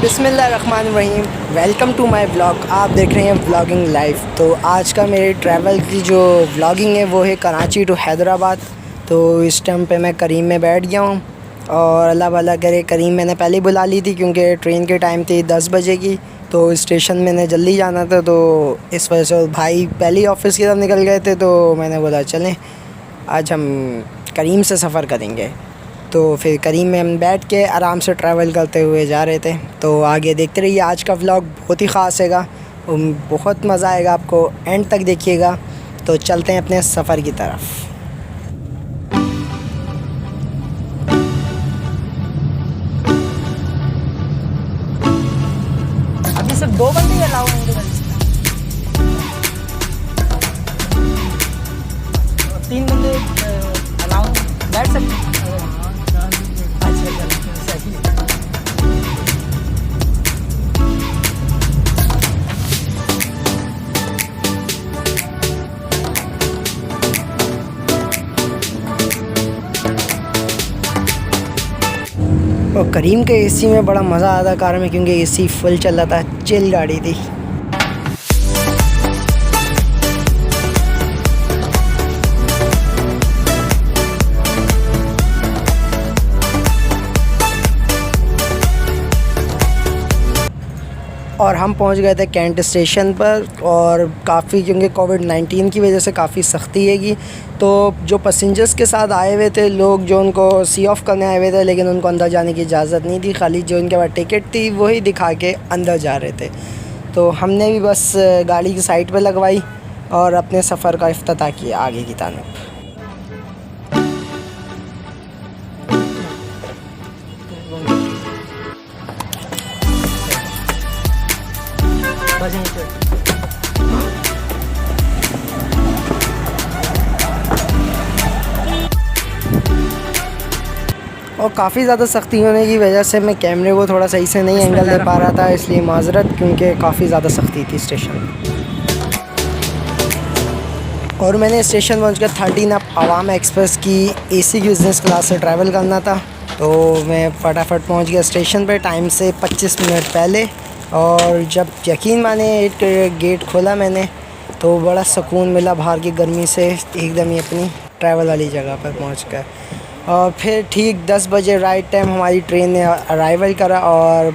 बिस्मिल्लाहिर्रहमानिर्रहीम। Welcome to my blog. आप देख रहे हैं व्लॉगिंग लाइव। तो आज का मेरे ट्रैवल की जो व्लॉगिंग है वो है कराची टू हैदराबाद। तो इस टाइम पे मैं करीम में बैठ गया हूँ और अल्लाह भला करे। करीम मैंने पहले ही बुला ली थी क्योंकि ट्रेन की टाइम थी 10 बजे की, तो स्टेशन मैंने जल्दी जाना था, तो इस वजह से भाई पहले ही ऑफिस की तरफ निकल गए थे। तो मैंने बोला चलें आज हम करीम से सफ़र करेंगे। तो फिर करीम में हम बैठ के आराम से ट्रैवल करते हुए जा रहे थे। तो आगे देखते रहिए, आज का व्लॉग बहुत ही ख़ास हैगा, बहुत मज़ा आएगा आपको, एंड तक देखिएगा। तो चलते हैं अपने सफ़र की तरफ। अभी सिर्फ 2 बंदे ही अलाउ होंगे, 3 बंदे अलाउ बैठ सकते हैं। और करीम के एसी में बड़ा मज़ा आता कार में, क्योंकि एसी फुल चल रहा था, चिल गाड़ी थी। और हम पहुंच गए थे कैंट स्टेशन पर, और काफ़ी क्योंकि कोविड-19 की वजह से काफ़ी सख्ती हैगी। तो जो पैसेंजर्स के साथ आए हुए थे लोग, जो उनको सी ऑफ करने आए हुए थे, लेकिन उनको अंदर जाने की इजाज़त नहीं थी, खाली जो उनके पास टिकट थी वही दिखा के अंदर जा रहे थे। तो हमने भी बस गाड़ी की साइड पर लगवाई और अपने सफ़र का इफ्तिताह किया आगे की तारीफ। और काफ़ी ज़्यादा सख्ती होने की वजह से मैं कैमरे को थोड़ा सही से नहीं एंगल दे पा रहा था, इसलिए माजरत, क्योंकि काफ़ी ज़्यादा सख्ती थी स्टेशन में। और मैंने स्टेशन पहुँच कर 13 अप आवाम एक्सप्रेस की एसी की बिज़नेस क्लास से ट्रैवल करना था। तो मैं फटाफट पहुँच गया स्टेशन पे टाइम से 25 मिनट पहले। और जब यकीन माने एक गेट खोला मैंने, तो बड़ा सुकून मिला बाहर की गर्मी से, एकदम ही अपनी ट्रैवल वाली जगह पर पहुँच कर। और फिर ठीक 10 बजे राइट टाइम हमारी ट्रेन ने अराइवल करा और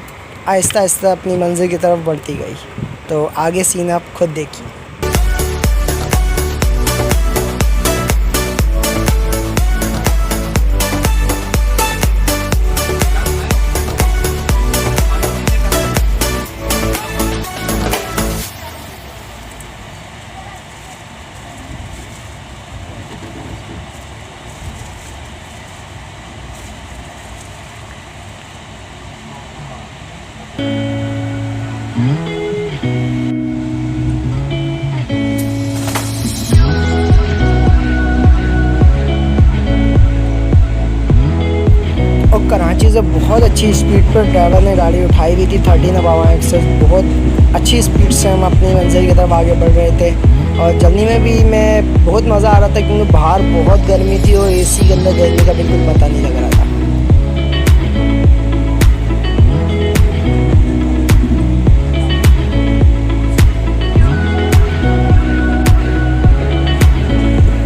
आहिस्ता आहिस्ता अपनी मंज़िल की तरफ बढ़ती गई। तो आगे सीन आप खुद देखिए। कराची से बहुत अच्छी स्पीड पर ड्राइवर ने गाड़ी उठाई हुई थी। 13 अप एक्सेस बहुत अच्छी स्पीड से हम अपनी मंजिल की तरफ आगे बढ़ रहे थे। और जर्नी में भी मैं बहुत मज़ा आ रहा था, क्योंकि बाहर बहुत गर्मी थी और एसी के अंदर गर्मी का बिल्कुल पता नहीं लग रहा था।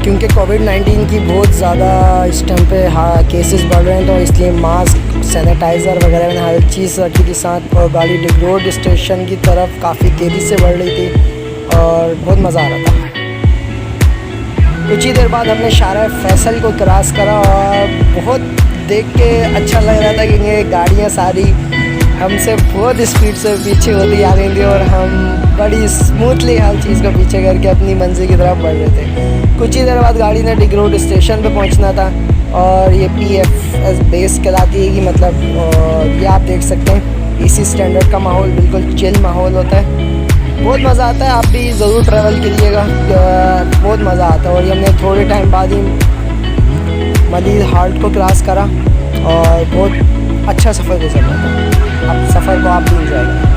क्योंकि कोविड-19 की बहुत ज़्यादा इस टाइम पे केसेस बढ़ रहे हैं, तो इसलिए मास्क, सैनिटाइज़र वगैरह मैंने हर चीज़ रखी थी साथ। और गाड़ी डिग रोड स्टेशन की तरफ काफ़ी तेज़ी से बढ़ रही थी और बहुत मज़ा आ रहा था। कुछ ही देर बाद हमने शारा फैसल को क्रॉस करा और बहुत देख के अच्छा लग रहा था कि ये गाड़ियाँ सारी हमसे बहुत स्पीड से पीछे होती आ रही थी और हम बड़ी स्मूथली हर चीज़ को पीछे करके अपनी मंजिल की तरफ बढ़ रहे थे। कुछ ही देर बाद गाड़ी ने डिग रोड स्टेशन पे पहुंचना था और ये PFS बेस कहलाती है कि मतलब ये आप देख सकते हैं इसी स्टैंडर्ड का माहौल, बिल्कुल चिल माहौल होता है, बहुत मज़ा आता है। आप भी ज़रूर ट्रैवल कीजिएगा, बहुत मज़ा आता है। और ये हमने थोड़े टाइम बाद ही मजीद हाल्ट को क्रॉस करा और बहुत अच्छा सफ़र गुजर रहा था। अब सफ़र को आप भी इंजॉय करें।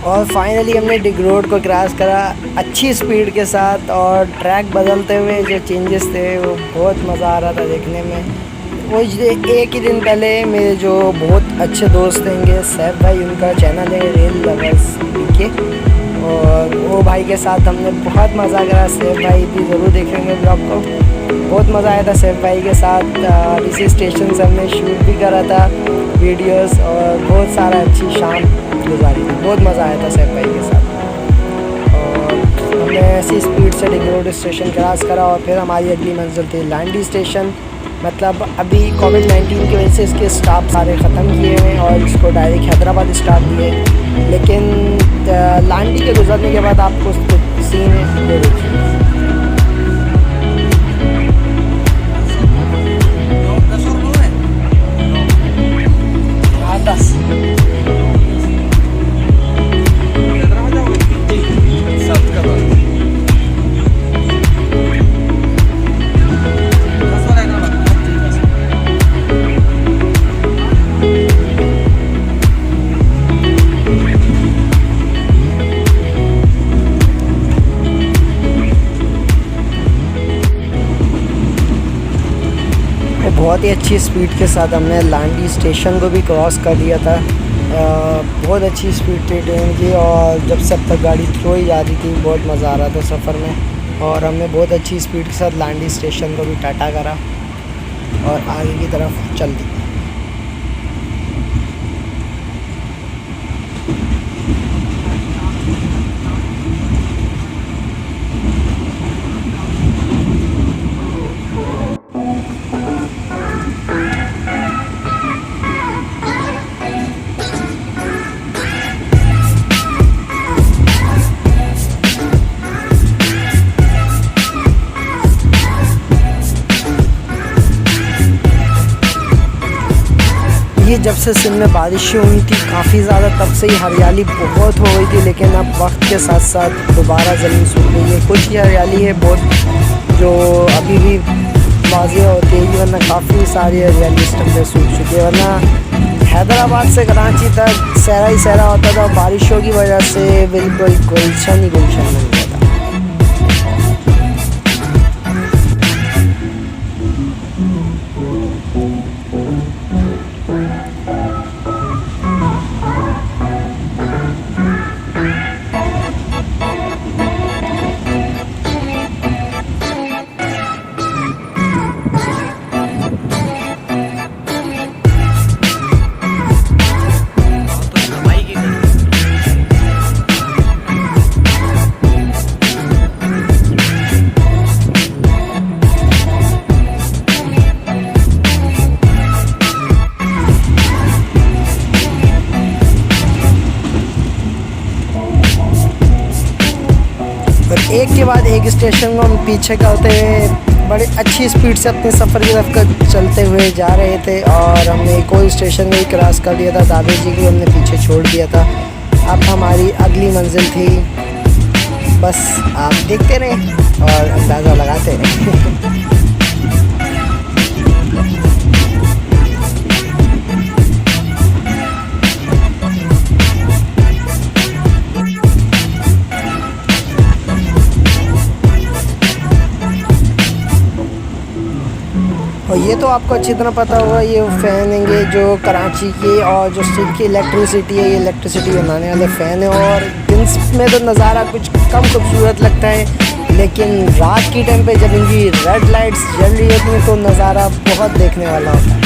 और फाइनली हमने डिग रोड को क्रॉस करा अच्छी स्पीड के साथ, और ट्रैक बदलते हुए जो चेंजेस थे वो बहुत मज़ा आ रहा था देखने में। वो एक ही दिन पहले मेरे जो बहुत अच्छे दोस्त होंगे सैफ भाई, उनका चैनल है रेल लवर्स के, और वो भाई के साथ हमने बहुत मज़ा करा। सैफ भाई भी ज़रूर देखेंगे ब्लॉग को, बहुत मज़ा आया था सैफ भाई के साथ। इसी स्टेशन से हमने शूट भी करा था वीडियोस, और बहुत सारा अच्छी शाम गुजारी थी, बहुत मज़ा आया था सैफ भाई के साथ। और हमने ऐसी स्पीड से डिग रोड स्टेशन क्रॉस करा, और फिर हमारी अगली मंजिल थी लांडी स्टेशन। मतलब अभी कोविड-19 की वजह से इसके स्टाफ सारे ख़त्म किए हुए हैं और इसको डायरेक्ट हैदराबाद स्टाफ दिए, लेकिन लांडी के गुजरने के बाद आपको सीन है वो देखिए। बहुत ही अच्छी स्पीड के साथ हमने लांडी स्टेशन को भी क्रॉस कर लिया था। बहुत अच्छी स्पीड थी ट्रेन की, और जब से अब तक गाड़ी थ्रो ही जा रही थी, बहुत मज़ा आ रहा था सफ़र में। और हमने बहुत अच्छी स्पीड के साथ लांडी स्टेशन को भी टाटा करा और आगे की तरफ चल दी। ये जब से सिंध में बारिशें हुई थी काफ़ी ज़्यादा, तब से ही हरियाली बहुत हो गई थी, लेकिन अब वक्त के साथ साथ दोबारा ज़मीन सूख गई है। कुछ ही हरियाली है बहुत जो अभी भी वाज़ेह होती है, वरना काफ़ी सारी हरियाली इस टाइम पे सूख चुकी है। वरना हैदराबाद से कराची तक सहरा ही सहरा होता था, बारिशों की वजह से बिल्कुल गुलशन ही गुलशन बन गया था। एक के बाद एक स्टेशन को हम पीछे करते हुए बड़ी अच्छी स्पीड से अपने सफ़र की तरफ चलते हुए जा रहे थे, और हमने एक और स्टेशन को ही क्रॉस कर लिया था। दादा जी को हमने पीछे छोड़ दिया था। अब हमारी अगली मंजिल थी, बस आप देखते रहें और अंदाज़ा लगाते रहें। और ये तो आपको अच्छी तरह पता होगा, ये फ़ैन हैंगे जो कराची के, और जो सिटी की इलेक्ट्रिसिटी है, ये इलेक्ट्रिसिटी बनाने वाले फ़ैन है। और दिन में तो नज़ारा कुछ कम खूबसूरत लगता है, लेकिन रात की टाइम पे जब इनकी रेड लाइट्स जल रही होती हैं तो नज़ारा बहुत देखने वाला होता है।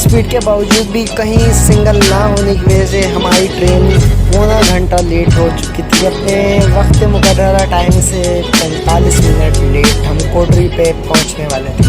स्पीड के बावजूद भी कहीं सिग्नल ना होने की वजह से हमारी ट्रेन पौना घंटा लेट हो चुकी थी। अपने वक्त मुकर्ररा टाइम से 45 मिनट लेट हम कोटरी पे पहुंचने वाले थे।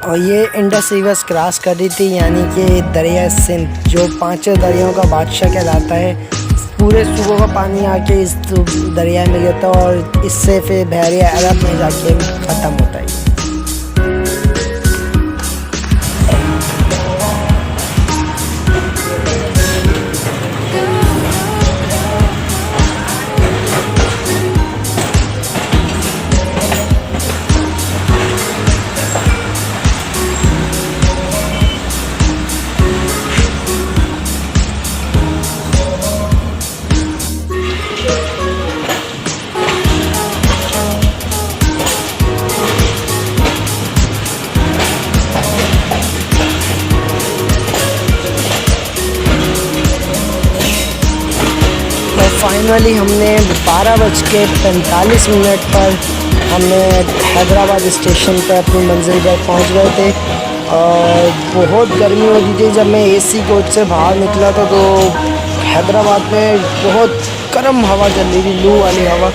और ये इंडस रिवर्स क्रॉस कर रही थी, यानी कि दरिया सिंध जो 5 दरियाओं का बादशाह कहलाता है। पूरे सूबों का पानी आके इस दरिया में गिरता है और इससे फिर बहरिया अरब में जाके ख़त्म होता है। फाइनली हमने 12:45 पर हमने हैदराबाद स्टेशन पर अपनी मंजिल पर पहुंच गए थे। और बहुत गर्मी हो रही थी। जब मैं एसी कोच से बाहर निकला था तो हैदराबाद में बहुत गर्म हवा चल रही थी, लू वाली हवा।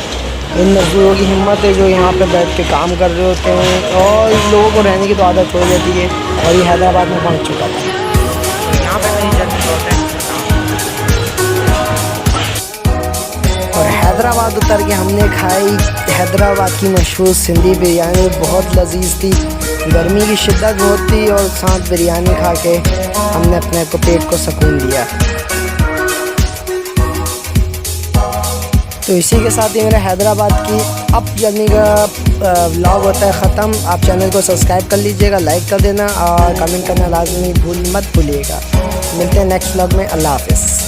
इन मजदूरों की हिम्मत है जो यहाँ पे बैठ के काम कर रहे होते हैं और लोगों को रहने की तो आदत हो जाती है। और ये हैदराबाद में पहुँच चुका था। यहाँ पे नहीं जल्दी होता है। और हैदराबाद उतर के हमने खाई हैदराबाद की मशहूर सिंधी बिरयानी, बहुत लजीज थी। गर्मी की शिद्दत बहुत थी और साथ बिरयानी खा के हमने अपने को पेट को सुकून दिया। तो इसी के साथ ही मेरा हैदराबाद की अप जर्नी का व्लॉग होता है ख़त्म। आप चैनल को सब्सक्राइब कर लीजिएगा, लाइक कर देना और कमेंट करना लाजमी मत भूलिएगा। मिलते हैं नेक्स्ट व्लॉग में। अल्लाह हाफ़िज़।